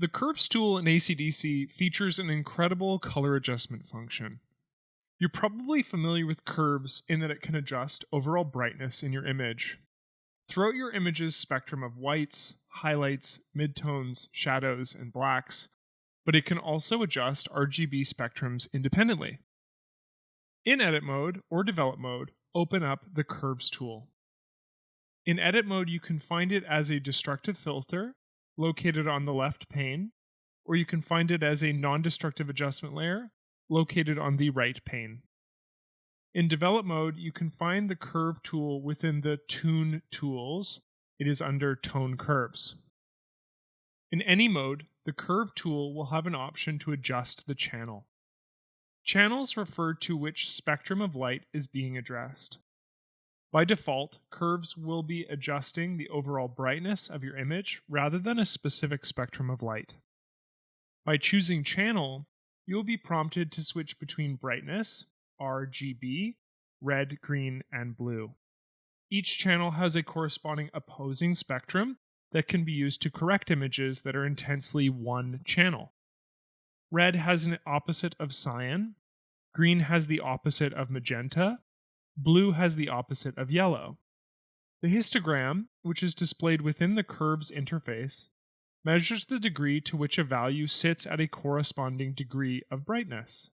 The Curves tool in ACDSee features an incredible color adjustment function. You're probably familiar with curves in that it can adjust overall brightness in your image. Throughout your image's spectrum of whites, highlights, midtones, shadows, and blacks, but it can also adjust RGB spectrums independently. In Edit Mode or Develop Mode, open up the Curves tool. In Edit Mode, you can find it as a destructive filter located on the left pane, or you can find it as a non-destructive adjustment layer located on the right pane. In Develop Mode, you can find the Curve tool within the Tune tools. It is under Tone Curves. In any mode, the Curve tool will have an option to adjust the channel. Channels refer to which spectrum of light is being addressed. By default, curves will be adjusting the overall brightness of your image rather than a specific spectrum of light. By choosing channel, you will be prompted to switch between brightness, RGB, red, green, and blue. Each channel has a corresponding opposing spectrum that can be used to correct images that are intensely one channel. Red has an opposite of cyan, green has the opposite of magenta, blue has the opposite of yellow. The histogram, which is displayed within the Curves interface, measures the degree to which a value sits at a corresponding degree of brightness.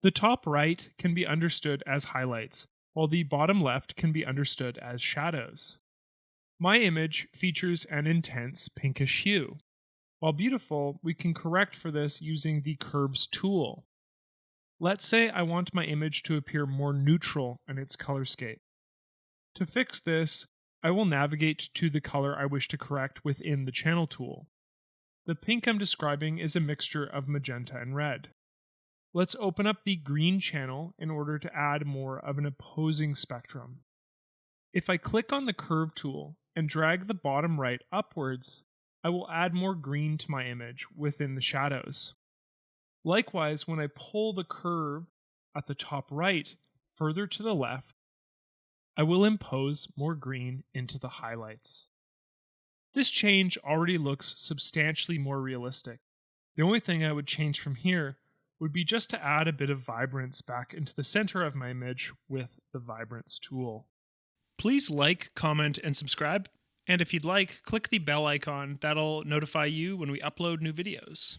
The top right can be understood as highlights, while the bottom left can be understood as shadows. My image features an intense pinkish hue. While beautiful, we can correct for this using the Curves tool. Let's say I want my image to appear more neutral in its color scape. To fix this, I will navigate to the color I wish to correct within the Channel tool. The pink I'm describing is a mixture of magenta and red. Let's open up the green channel in order to add more of an opposing spectrum. If I click on the Curve tool and drag the bottom right upwards, I will add more green to my image within the shadows. Likewise, when I pull the curve at the top right further to the left, I will impose more green into the highlights. This change already looks substantially more realistic. The only thing I would change from here would be just to add a bit of vibrance back into the center of my image with the Vibrance tool. Please like, comment, and subscribe. And if you'd like, click the bell icon. That'll notify you when we upload new videos.